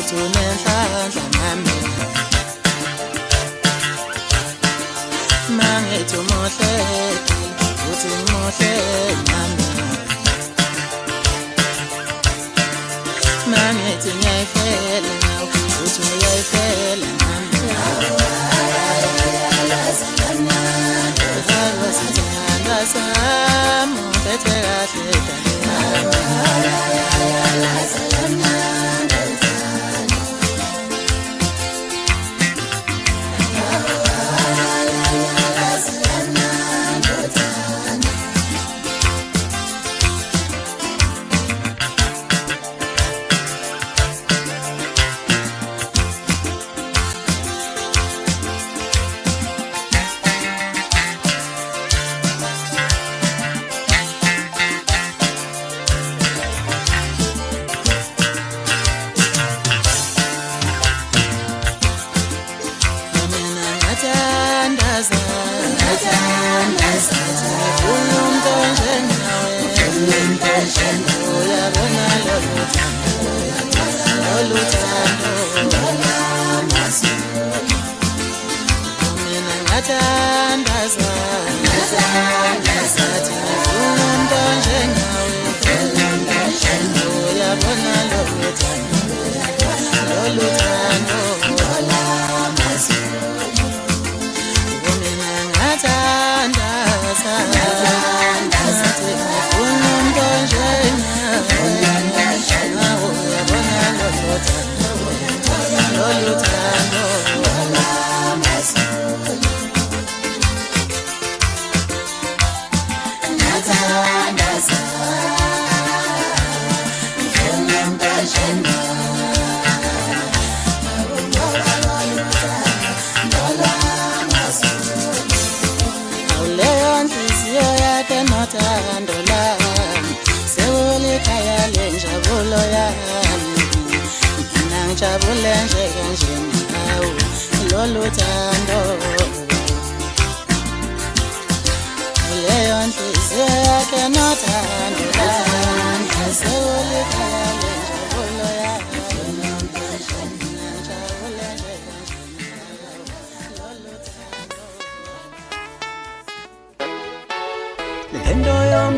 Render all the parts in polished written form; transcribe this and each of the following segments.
uthi unenhlanhla nami mangithi umuhle uthi umuhle nami mangithi ngiyayifela uthi uyayifela nami Sam, better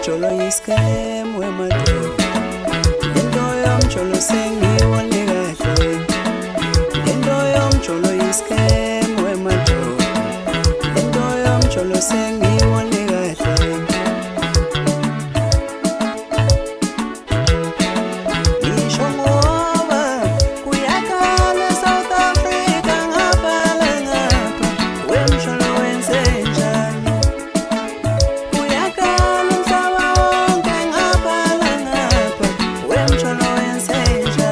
Cholo iskem we madu Endo yom cholo sengi wale gahle Endo yom cholo iskem we madu Endo yom cholo sengi wale gahle Ishongoba kuyakala South Africa ngapala ngapha Wemsholo wenzenjani Kuyakala Wemsholo wenzenjani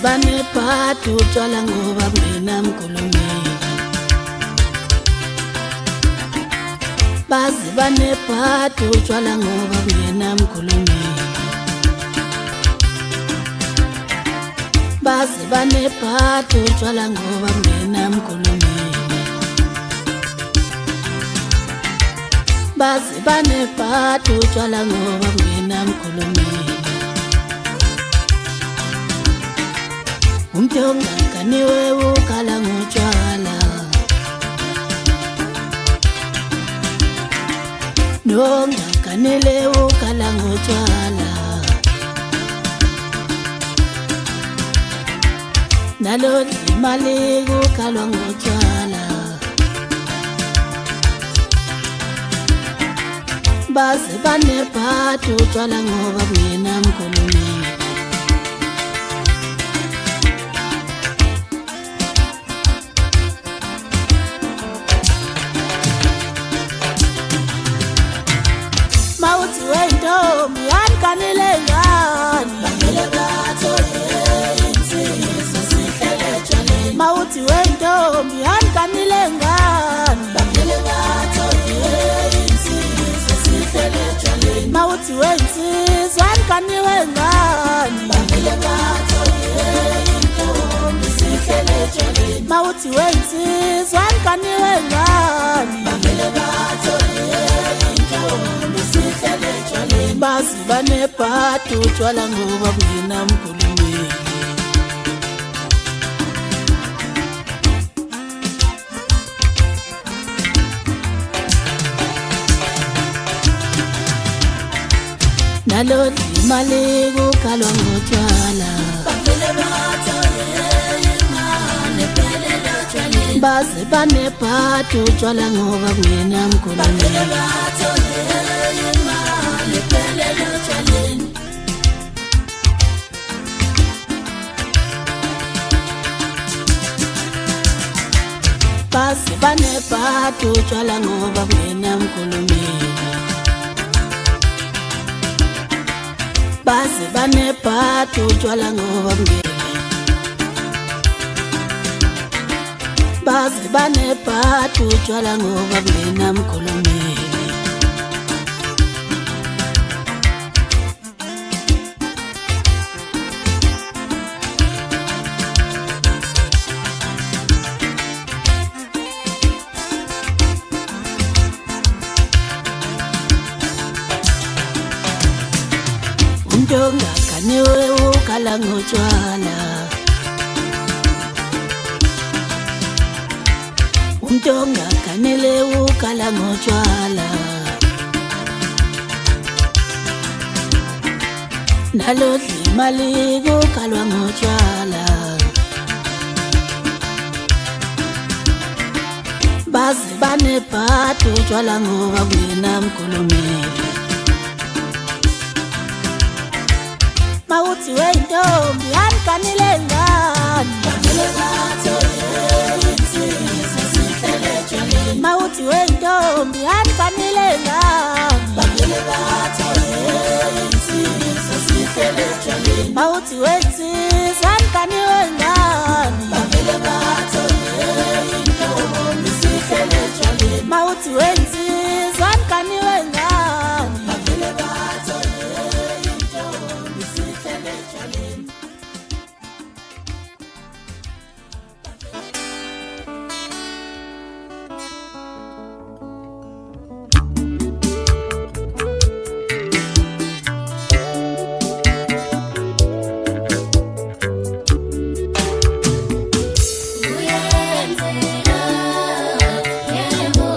banebhadi utshwala ngoba bungenamkhulumeli. Bazi banebhadi utshwala ngoba bungenamkhulumeli. Bazi banebhadi utshwala ngoba bungenamkhulumeli. Bazi banebhadi utshwala ngoba bungenamkhulumeli. Umuntu ongaganiwe ukhala ngotshwala, nongaganile ukhala ngotshwala. Nalo imali kukhalwa ngotshwala. Bazi banebhadi utshwala ngoba bungenamkhulumeli. Mawuthi wentombi yanganile ngani, bangele bathole insizwa sihlele etshwaleni. Mawuthi wentombi yanganile ngani, bangele bathole insizwa sihlele etshwaleni. Mawuthi wensizwa yanganiwe ngani, bangele bathole intombi sihlele etshwaleni. Mawuthi wensizwa yanganiwe ngani, bangele bathole intombi sihlele etshwaleni. Bazi banebhadi utshwala ngoba bungenamkhulumeli. Nalo imali kukhalwa ngotshwala. Bangele bathole imali ephelele etshwaleni. Bazi banebhadi utshwala ngoba bungenamkhulumeli. Bangele bathole imali ephelele etshwaleni. Bazi banebhadi utshwala ngoba bungenamkhulumeli. Bazi banebhadi utshwala ngoba Bazi banebhadi utshwala ngoba bungenamkhulumeli. Umuntu ongaganiwe ukhala ngotshwala. Umuntu ongaganile ukhala ngotshwala. Nalo imali kukhalwa ngotshwala. Bazi banebhadi utshwala ngoba bungenamkhulumeli. Mawuthi wentombi yanganile ngani, bangele bathole insizwa sihlele etshwaleni. Mawuthi wentombi yanganile ngani, bangele bathole insizwa sihlele etshwaleni. Mawuthi wensizwa yanganiwe ngani, bangele bathole intombi sihlele etshwaleni. Mawuthi wensizwa yanganiwe ngani, bangele bathole intombi sihlele etshwaleni. Uyenzeka, yebo,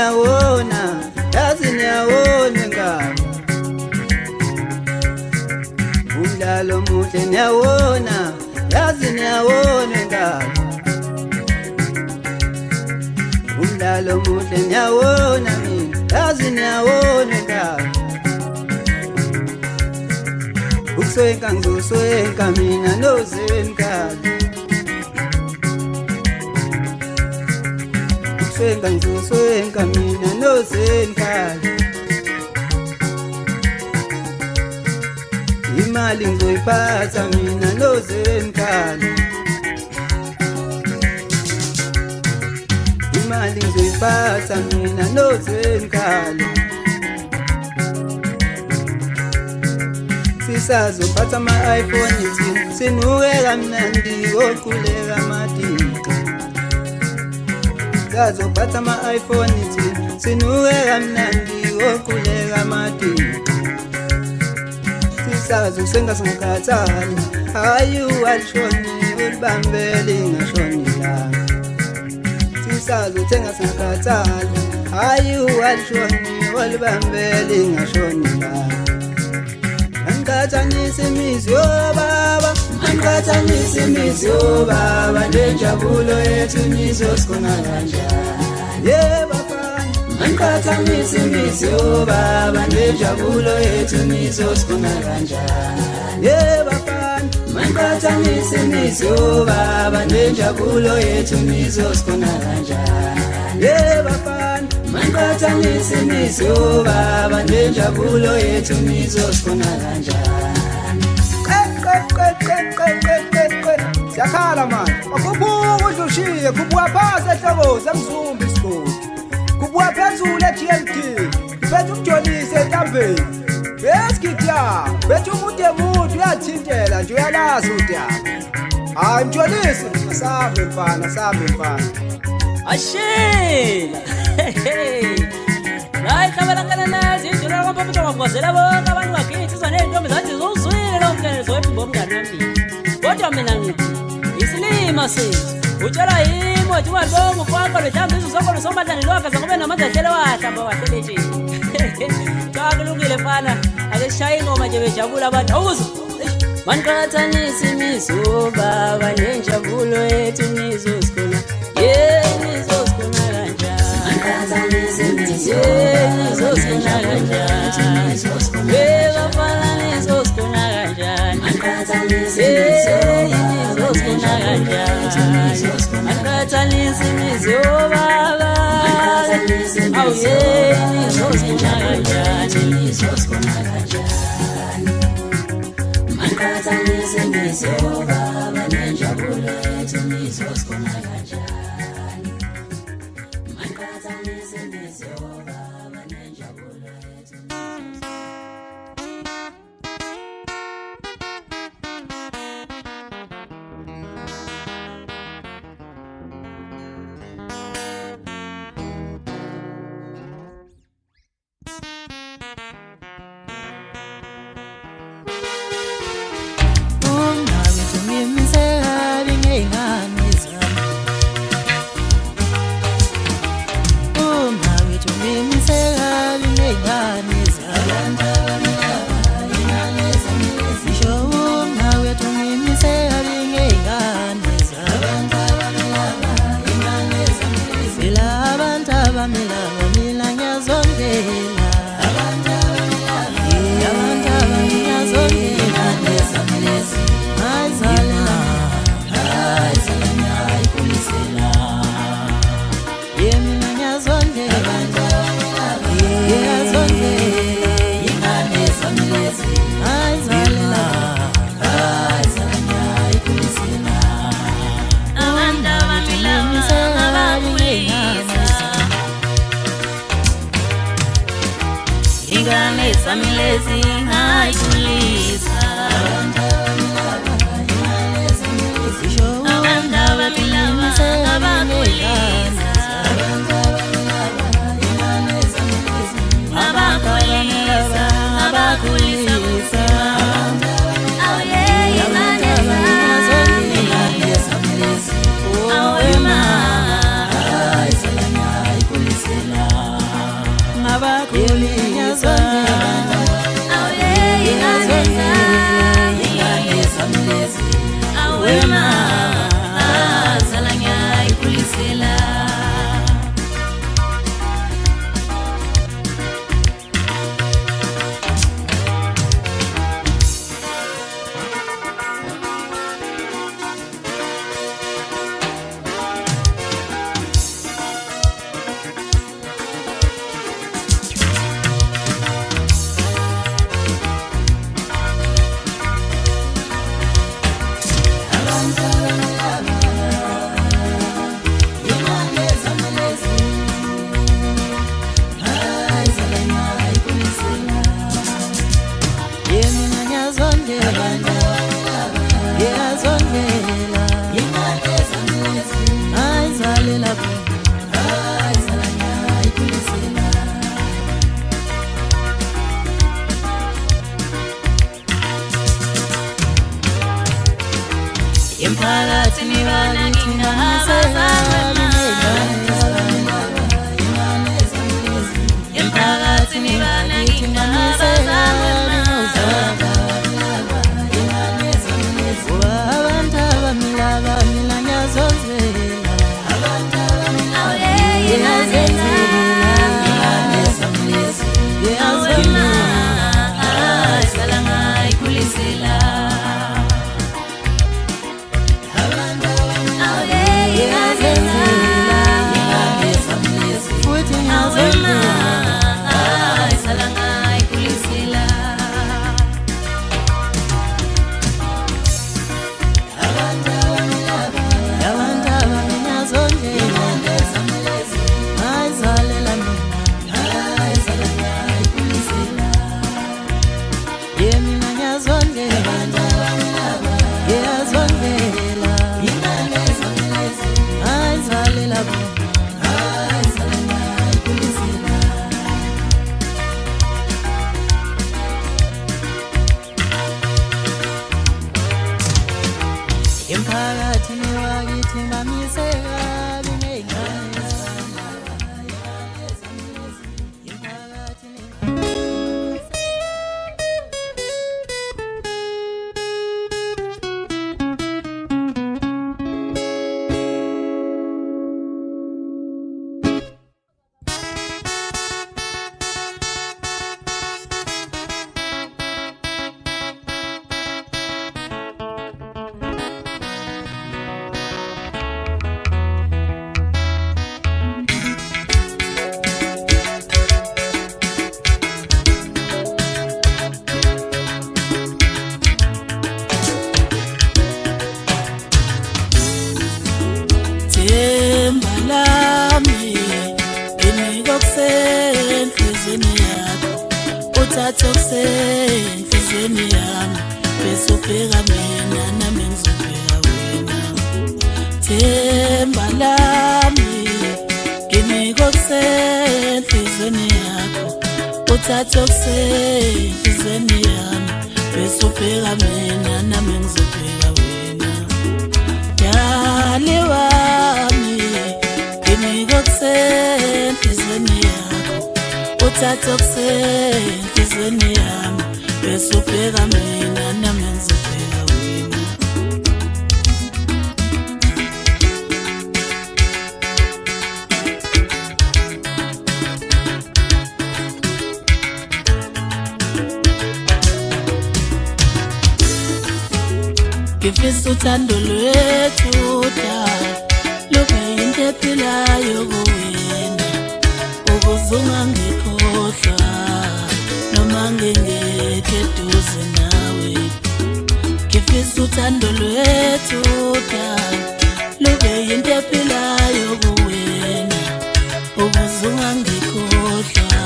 niyawona, yazi niyawona ngani. Umdlalo muhle niyawona, yazi niyawona ngani. Umdlalo muhle niyawona mina, yazi niyawona ngani. Ukuswenka ngizoswenka mina nozenkani. Ukuswenka ngizoswenka mina nozenkani. Imali ngizoyiphatha mina nozenkani. Imali ngizoyiphatha mina nozenkani. Sisazophatha ama-iPhone thina, sinuke kamnandi koquleka amadiki. Sisazophatha ama-iPhone thina, sinuke kamnandi koquleka amadiki. Sisazosenga singakhathali, hayi walishoni ulibambele ingashoni langa. Sisazothenga singakhathali, hayi walishoni ulibambele ingashoni langa. Angiqhathanise imizi yobaba, angiqhathanise imizi yobaba, nenjabulo yethu nizosikhona kanjani. Bafana, angiqhathanise imizi yobaba, nenjabulo yethu nizosikhona kanjani. Bafana, angiqhathanise imizi yobaba, nenjabulo yethu nizosikhona kanjani. Bafana, angiqhathanise imizi yobaba, nenjabulo yethu nizosikhona kanjani. Siyakhala manje, akubuka udlushiye, kubuka phasi ehloko zemzumba isigodi, kubuka phezulu e-GLT, bethu ukujolise entambeni. Besigidya, bethu umuntu emuntu uyathintela nje, uyalazi udaba. Hayi mjolise, asabe mfana, asabe mfana. Ashila hayi khabalakana nazi indlela kwamphaphetho ngakugwazela bonke abantu bakithi izaney'ntombi zathi ziwuzwile lo mkelezo wephimbo omngani wempilo. Kodwa mina ngithi isilima sethu utshela yimi wathi ungalibonga ufaka lwehlamba izusoko lusombadlani lwakhe kube namandla ahlele wahlamba wahlele nje. Cha kulungile fana, ake sishaye ingoma nje bejabula abantu. Awuzwa maniqhathanise imizi yobaba, nenjabulo yethu nizosikhona. Nizosikhona kanjani. Maniqhathanise imizi yobaba, nizosikhona kanjani. Bafana nizosikhona kanjani. Maniqhathanise imizi yobaba, nizosikhona kanjani. Maniqhathanise imizi yobaba, awu nizosikhona kanjani. Nizosikhona kanjani. Maniqhathanise imizi yobaba, nenjabulo yethu nizosikhona kanjani. Maniqhathanise imizi yobaba, nenjabulo yethu. Samilezi ngayithulisa abantu abamilaba abakhulisa abakhulisa abakhulisa awuye awema ayisela ayikhulisela wema azalanya ikulisela Emphakathini bakithi emphakathini bakithi abantu abamila nyazonzela abantu emphakathini wakithi bamiseka uthathe okusenhlizweni yami bese ubheka mina nami ngizobheka wena themba lami nginika okusenhlizweni yakho uthathe okusenhlizweni yami bese ubheka mina nami ngizobheka wena dali wami nginika okusenhlizweni yakho uthathe okusenhlizweni yami bese ubheka mina nami ngizobheka wena ngifisa uthando lwethu lube yinto ephilayo kuwena ukuze ungangikhohlwa noma ngingekho eduze nawe ngifisa uthando lwethu lube yinto ephilayo kuwena ukuze ungangikhohlwa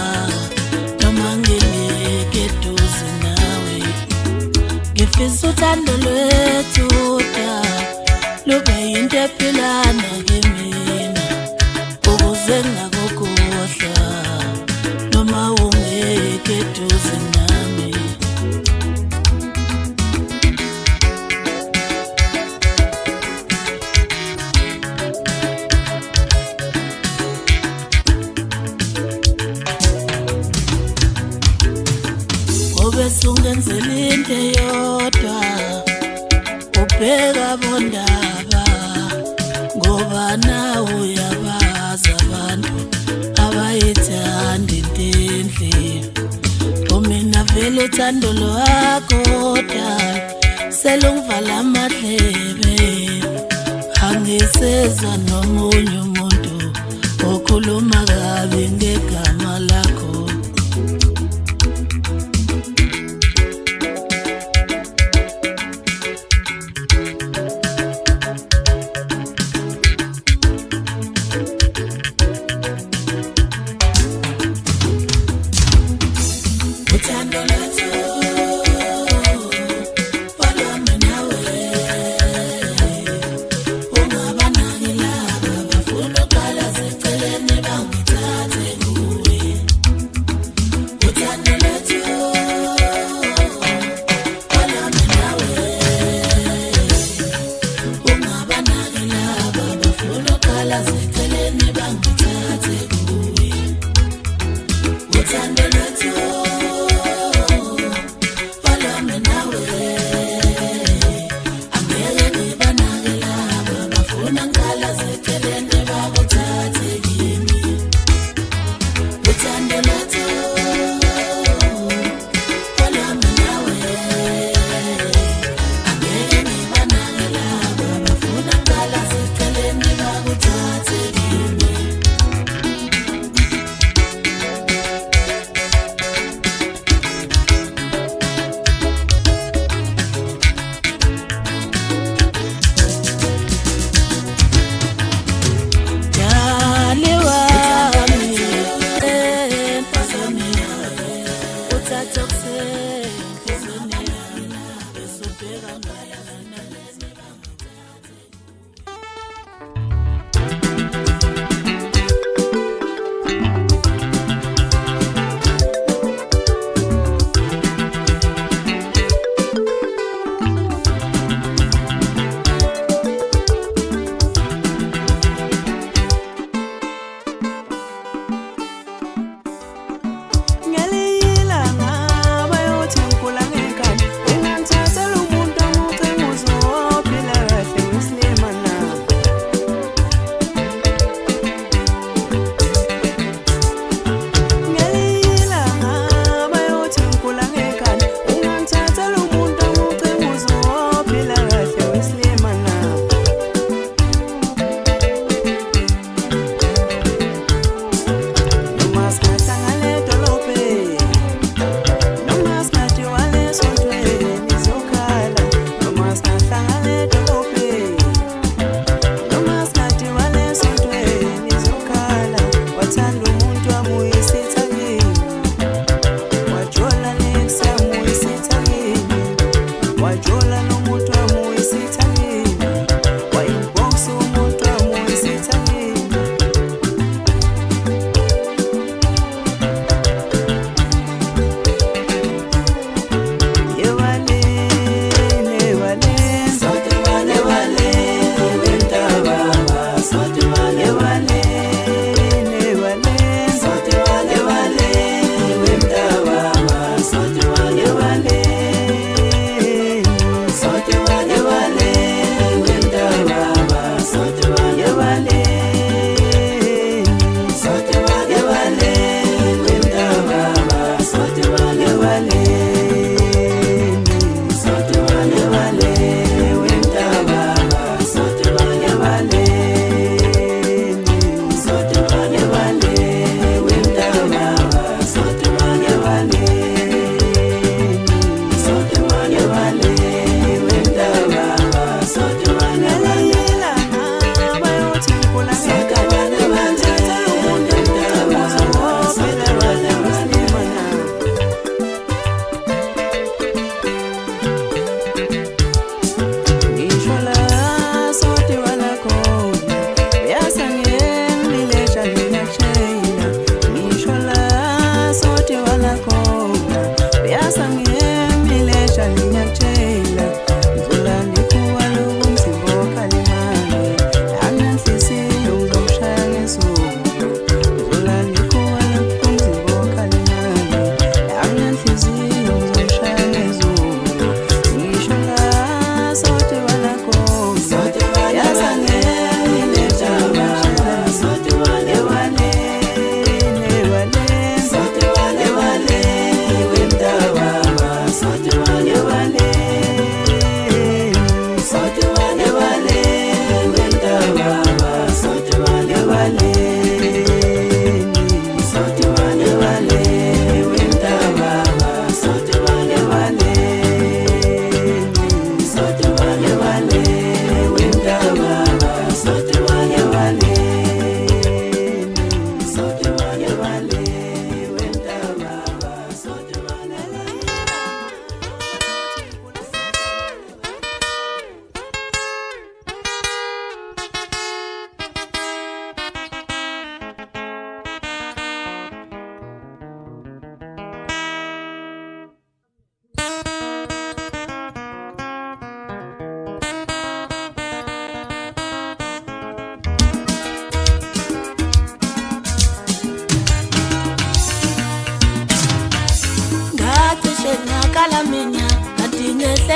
noma ngingekho eduze nawe ngifisa uthando lwethu lube yinto ephilana kimina ukuze ngingakukhohlwa noma ungekho eduze nami obesungenzela into eyodwa bheka bondaba ngoba nawe uyabaza abantu abayithanda intenhle mina vele uthando lwakho dala selungivala amadlebe angiseza nomunye umuntu okhuluma kabi ngegama lakho uthando lwethu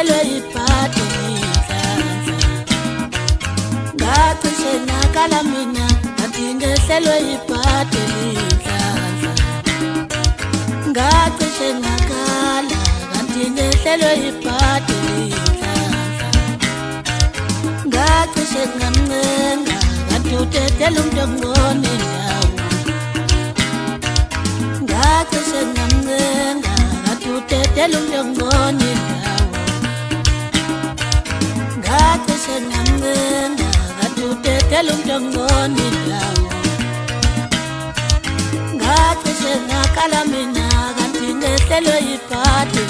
ngehlelwe ibhadi ngacishe nakala mina kanti ngehlelwe ibhadi ngacishe nakala kanti ngehlelwe ibhadi ngacishe ngamncenga kanti utetela umuntu ongone ndawo ngacishe ngamncenga kanti utetela umuntu ongone ndawo ngacishe ngamncenga kanti utetela umuntu ongone ndawo ngacishe nakala mina kanti ngehlelwe ibhadi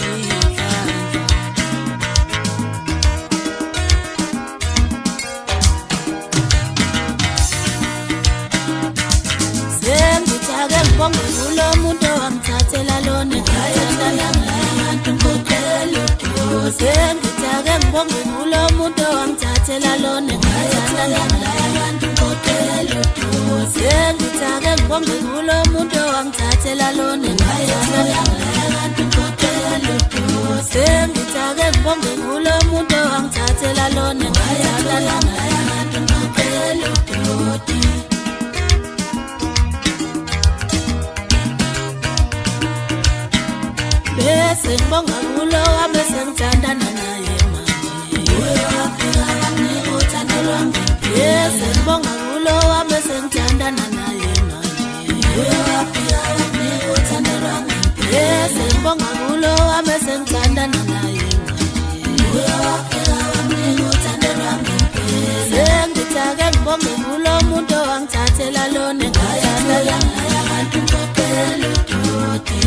Bonge kulo muntu wangithathela lona ngathanda nabantu ngokelo sengithake ngibonge kulo muntu wangithathela lona ngathanda nabantu ngokelo sengithake ngibonge kulo muntu wangithathela lona ngathanda nabantu ngokelo sengithake ngibonge kulo muntu wangithathela lona ngathanda nabantu ngokelo Sengibonga kulo wami sengithandana naye manje uyafika kancane uthando lwami sengibonga kulo wami sengithandana naye manje uyafika kancane uthando lwami sengibonga kulo wami sengithandana naye manje uyafika kancane uthando lwami sengithake ngibonge kulo muntu wangithathela lona ngathanda abantu ngokelo doti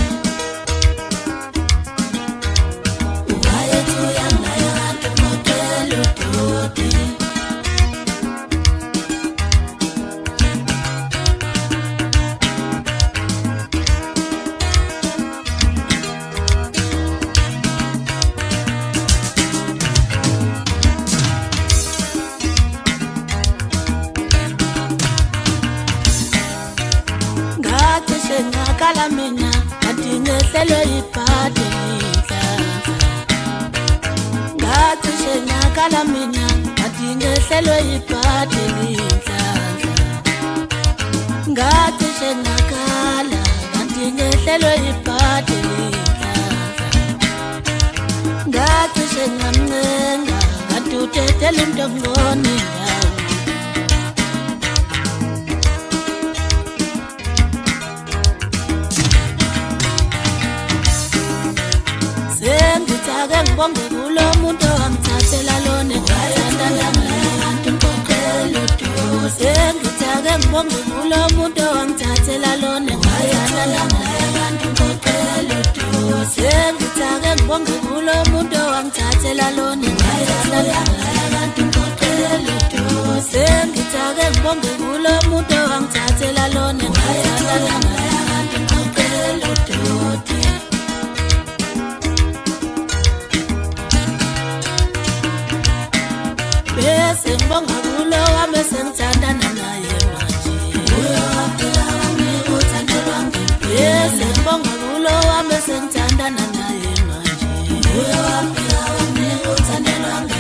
ngakala mina kanti ngehlelwe ibhadi ngacishe nakala mina kanti ngehlelwe ibhadi ngacishe nakala kanti ngehlelwe ibhadi ngacishe ngamncenga kanti utetela umuntu ongone ndawo sengithake ngibonge kulo muntu wangithathela lona ngathanda nabantu ngokelo sengithake ngibonge kulo muntu wangithathela lona ngathanda nabantu ngokelo sengithake ngibonge kulo muntu wangithathela lona ngathanda nabantu ngokelo sengithake ngibonge kulo muntu wangithathela lona ngathanda nabantu ngokelo sengibonga kulo wami sengithandana naye manje uyafika kancane uthando lwami sengibonga kulo wami sengithandana naye manje uyafika kancane uthando lwami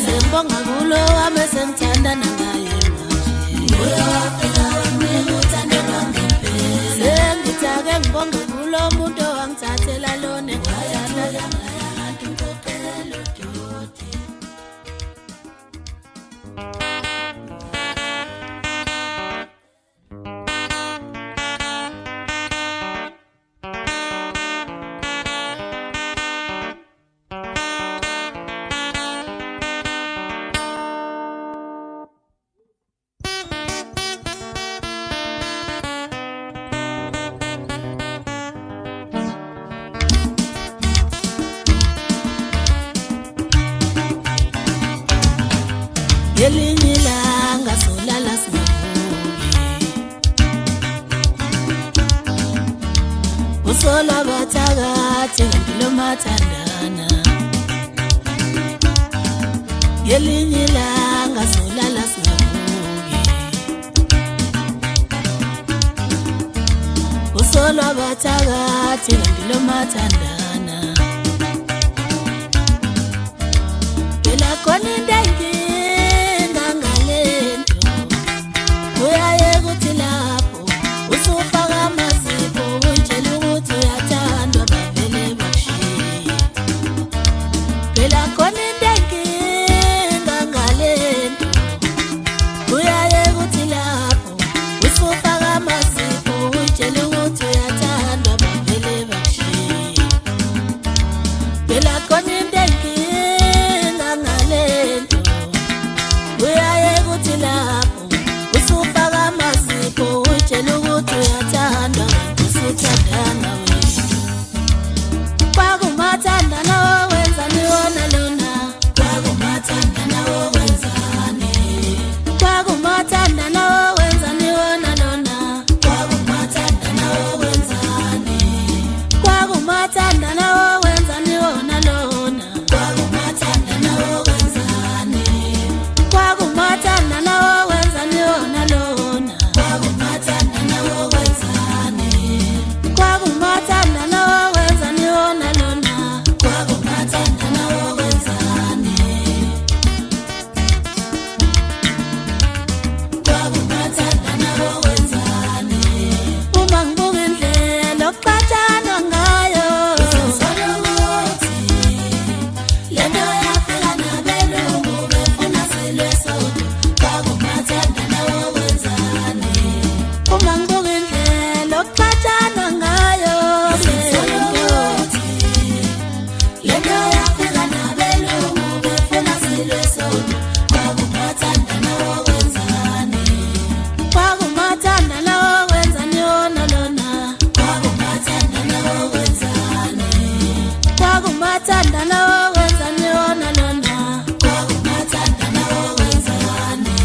sengibonga kulo wami sengithandana naye manje uyafika kancane uthando lwami sengithake ngibonge kulo muntu wangithathela lona ngathanda nabantu ngokelo doti Elinye ilanga solala singavuki usola bathakathi ngempilo mathandana Elinye ilanga solala singavuki usola bathakathi ngempilo mathandana khona into enkinga ngalento uyaye kuthi lapho usufaka amazipho utshela ukuthi uyathandwa bavele bakushiye phela khona into enkinga ngalento uyaye kuthi lapho usufaka amazipho utshela ukuthi uyathandwa bavele bakushiye phela khona into enkinga ngalento uyaye kuthi lapho usufaka amazipho utshela ukuthi uyathandwa usuthandana wena kwakumathandana wenzani wona lona kwakumathandana wenzani kwakumathandana wenzani wona lona kwakumathandana wenzani kwakumathandana wenzani wona lona kwakumathandana wenzani kwakumathandana wenzani wona lona kwakumathandana wenzani kwakumathandana wenzani wona lona kwakumathandana wenzani kwakumathandana wenzani uma ngibuka indlela okuqathanwa ngayo ngizozala ukuthi lento yafika nabelungu befuna silwe sodwa kwakumathandana wenzani uma ngibuka indlela okuqathanwa ngayo ngizozala ukuthi lento yafika nabelungu befuna silwe sodwa kwakumathandana wenzani kwakumathandana wenzani wona lona kwakumathandana wenzani kwakumathandana wenzani wona lona kwakumathandana wenzani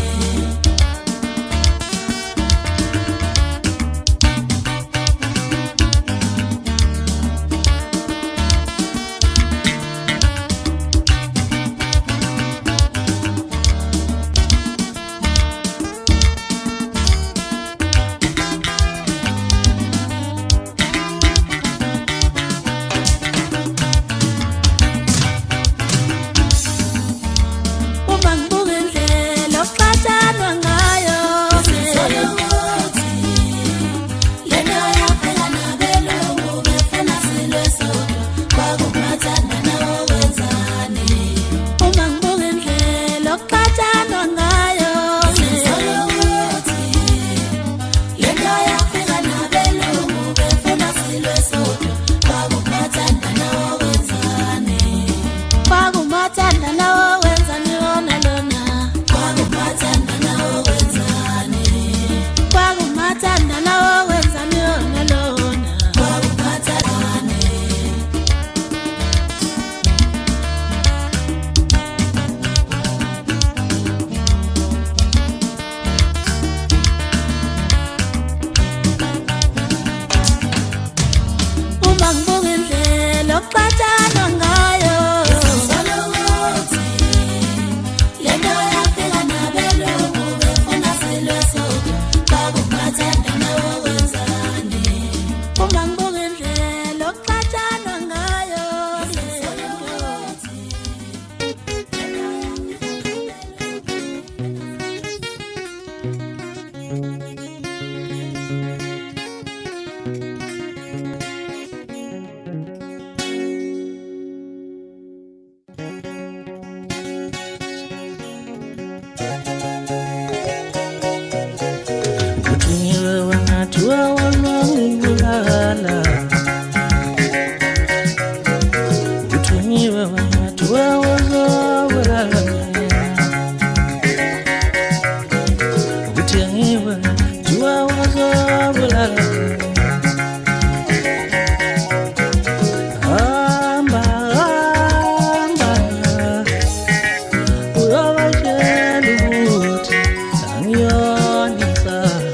uma ngibuka indlela okuqathanwa ngayo ngizozala ukuthi lento yafika nabelungu befuna silwe sodwa kwakumathandana wenzani uma ngibuka indlela okuqathanwa ngayo ngizozala ukuthi lento yafika nabelungu befuna silwe sodwa kwakumathandana wenzani kwakumathandana wenzani wona lona kwakumathandana wenzani kwakumathandana wenzani wona lona kwakumathandana uma ngibuka indlela okuqathanwa ngayo ngizozala ukuthi lento yafika nabelungu befuna silwe sodwa kwakumathandana wenzani uma ngibuka indlela okuqathanwa ngayo ngizozala ukuthi Kuthunyiwe wangathiwa wangibulala Kuthunyiwe wangathiwa wazobulala Kuthengiwe wangathiwa wazobulala Hamba hamba uyobatshela ukuthi angiyona insango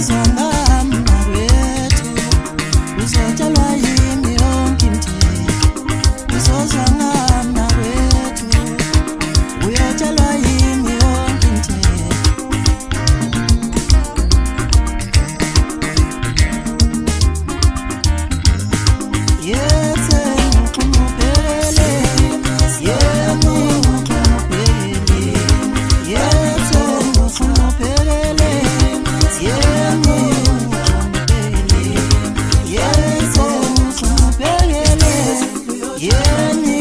uzozwa ngami wethu uzotshalwa yimi yonke imithelo uzozwa ngami wethu uyotshalwa yimi yonke imithelo yethe uqhubele yemi uqhubele yethe uqhubele yemi uqhubele yethe uqhubele yemi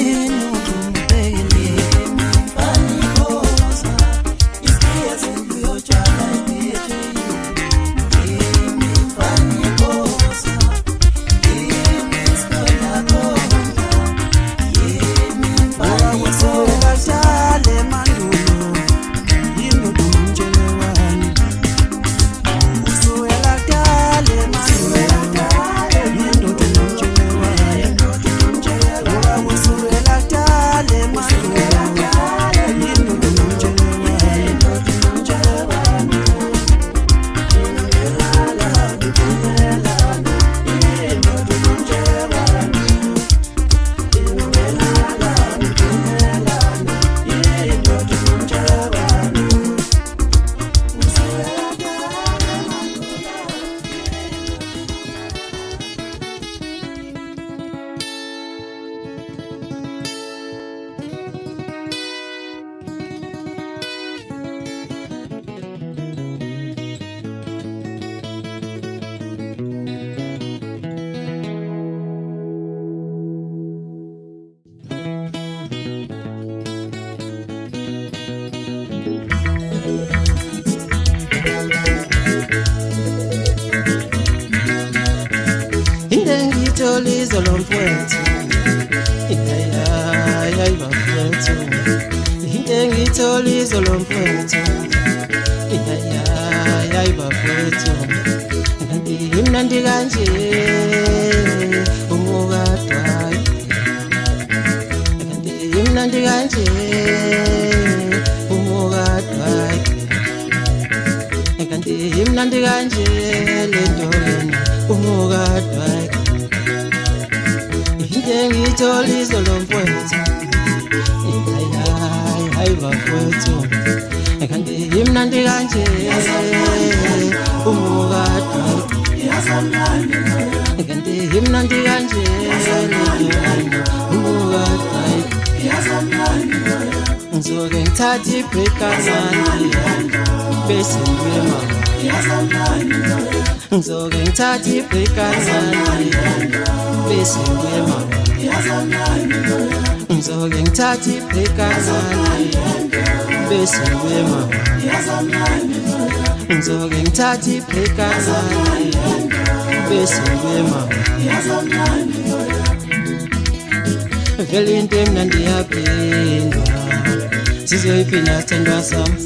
uqhubele fani kosa isikhathi uyotshala iphethe yimi fani kosa Lizo lomfowethu ihaya ibafowethu ingengitho lizo lomfowethu ihaya ibafowethu imnandi kanje umukadwa imnandi kanje umukadwa imnandi kanje lento lena umukadwa ngitho lizo lomfowethu hayi bafowethu kanti imnandi kanje umukadwa kanti imnandi kanje umukadwa ngizoke ngithathe ibreak kancane bese ngiyema ngizoke ngithathe ibreak kancane bese ngiyema ngizoke ngithathe ibreak kancane bese ngiyema ngizoke ngithathe ibreak kancane bese ngiyema vele into emnandi yaphindwa sizoyiphinda sithandwa sami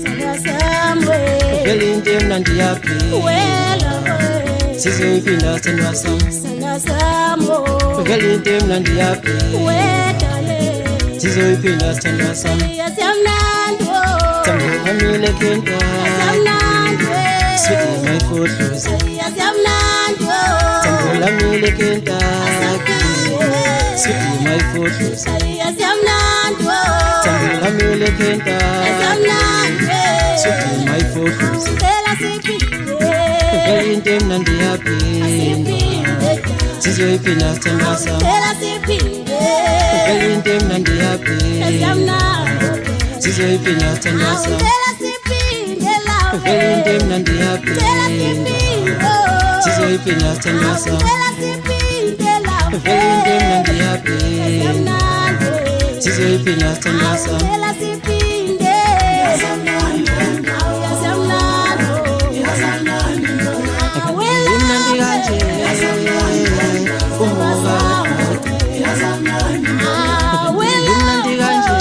vele into emnandi yaphindwa sizoyiphinda sithandwa sami vele into emnandi yaphindwa sizoyiphinda sithandwa sami Tamile kenta Sweetie my photos Tambola mile kenta Sweetie my photos Tambola mile kenta Sweetie my photos Vele into emnandi yaphindwa sizoyiphinda sithandwa sami vele into emnandi yaphindwa sizoyiphinda sithandwa sami vele into emnandi yaphindwa sizoyiphinda sithandwa sami vele into emnandi yaphindwa sizoyiphinda sithandwa sami imnandi kanje imnandi kanje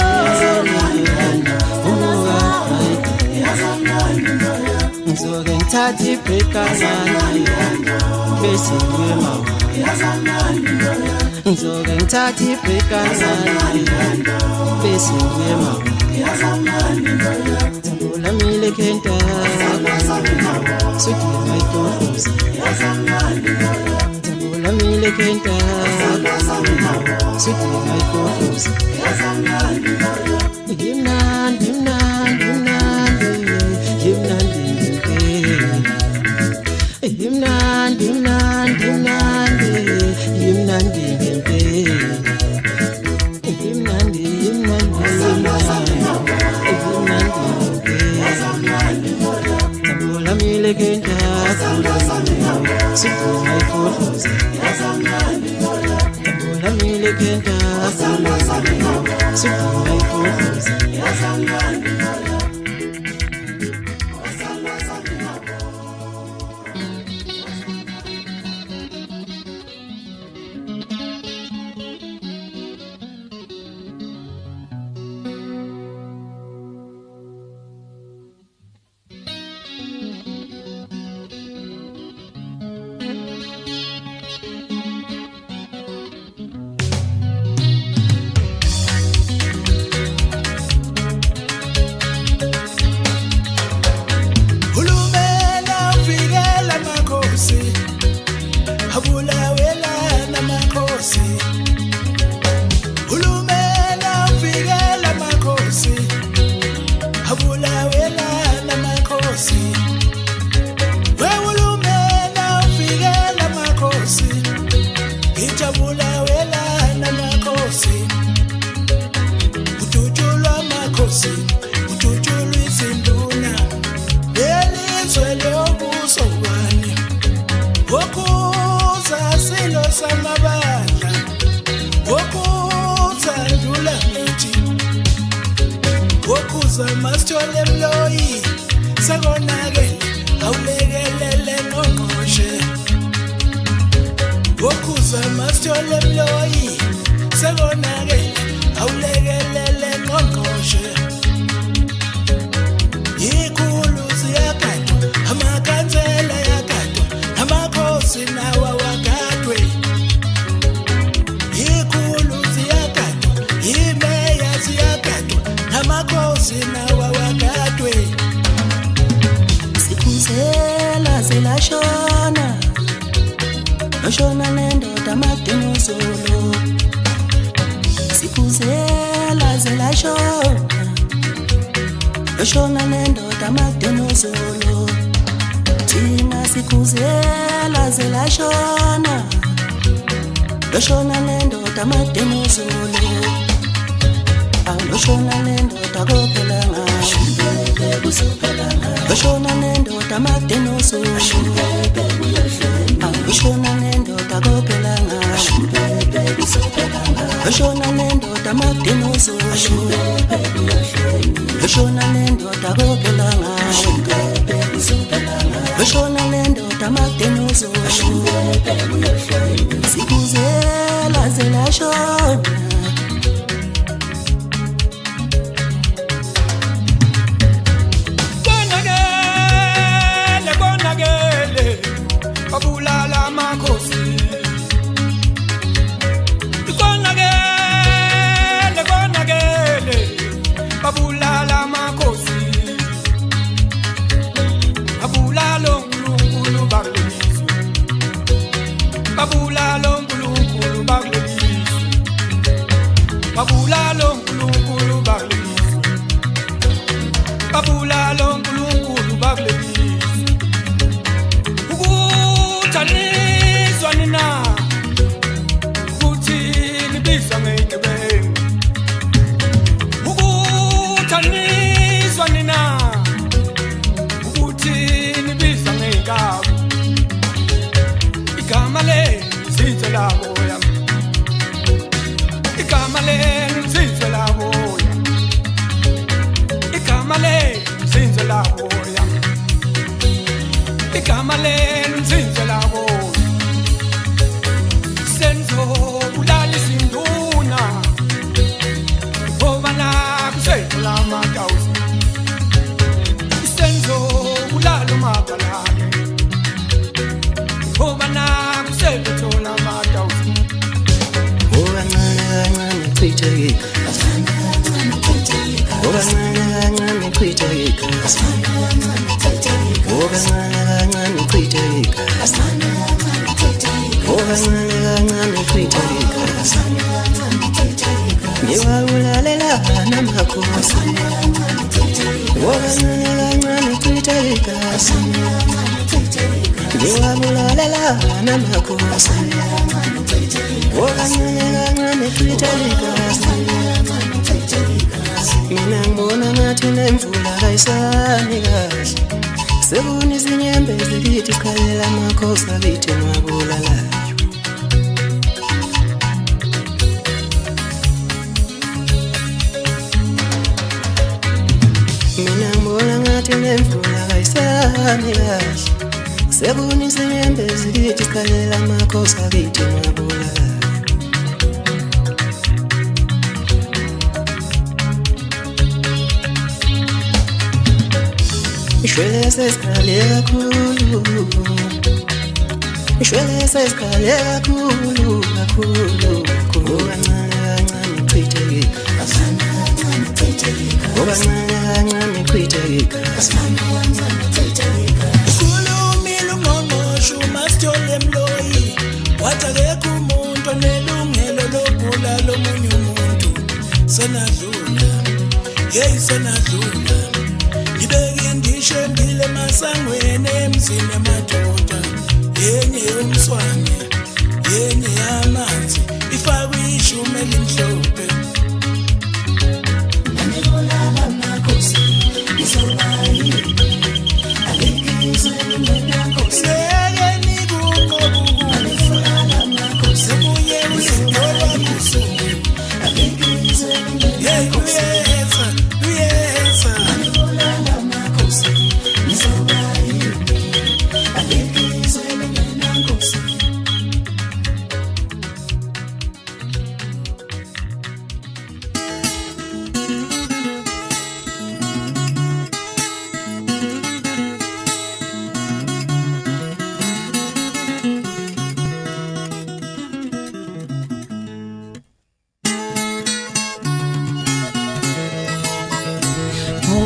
ngizoke ngithathe ibreak kancane bese ngiyema ngizoke ngithathe ibreak kancane bese ngiyema Tambula mile kenta Suki maitofuzi Tambula mile kenta Suki maitofuzi Himnan kancane chitha igazi kancane chitha igazi ngiwabulalela namakhosi kancane chitha igazi ngiwabulalela namakhosi kancane chitha igazi mina ngibona ngathi nemvula kayisani kahle sekuni izinyembe zikithi sikhalela amakhosi akithi mabulalayo mina ngibona ngathi nemvula kayisani kahle sekuni izinyembe zikithi sikhalela amakhosi akithi mabulalayo Ishwele sesikale kakhulu kancane chitha igazi kancane chitha igazi Kulumile ungqongqoshe uMasithole Mloyi wathi akekho umuntu onelungelo lokugula lomunye umuntu senadlula senadlula ngibeke indisho embile emasangweni emzini emadoda yenye yomswane yenye yamanzi ifakwe ishume elimhlophe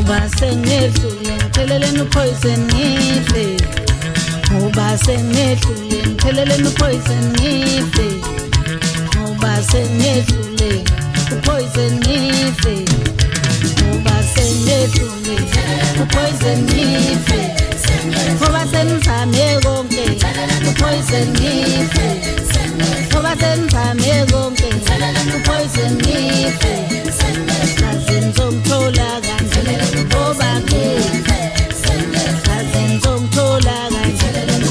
Ngoba senedlule ngitheleleni poison ngife Ngoba senedlule ngitheleleni poison ngife Ngoba senedlule poison ngife Ngoba senedlule poison ngife Ngoba senizame konke poison ngife Ngoba senizame konke poison ngife Ngizomthola ngoba ngife ngizomthola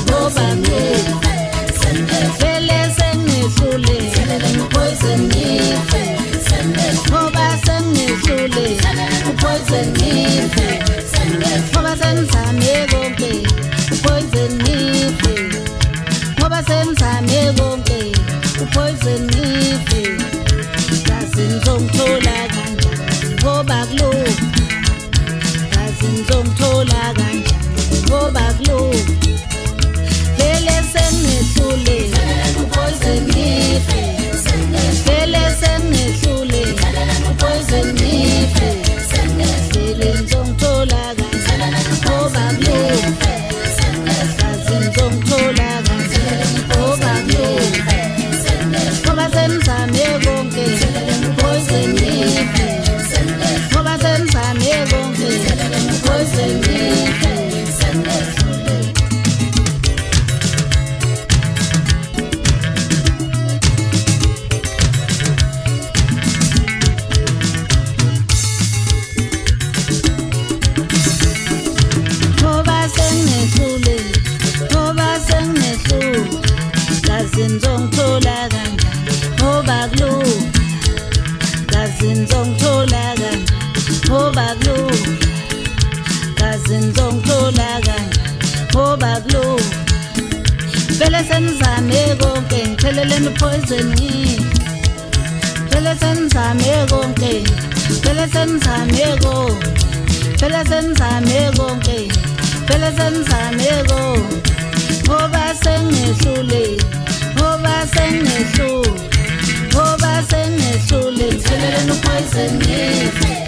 ngoba ngife vele sengihlule poison ngife ngoba sengihlule poison ngife ngoba senizame konke poison ngife ngoba senizame konke poison ngife ngizomthola ngoba kulunga ngizomthola kanjani ngoba kulunga vele sengihlule poison ngife vele sengihlule poison ngife vele ngizomthola kanjani ngoba kulunga ngizomthola kanjani ngoba kulunga ngoba senizame konke poison ngife ngoba senizame konke poison ngife ngoba sengihlule kazi ngizomthola kanjani ngoba kulunga kazi ngizomthola kanjani ngoba kulunga kazi ngizomthola kanjani ngoba kulunga vele senizame konke ngitheleleni poison ngife vele senizame konke vele senizame konke vele senizame konke vele senizame konke ngoba sengihlule ngoba sengihlule ngitheleleni poison ngife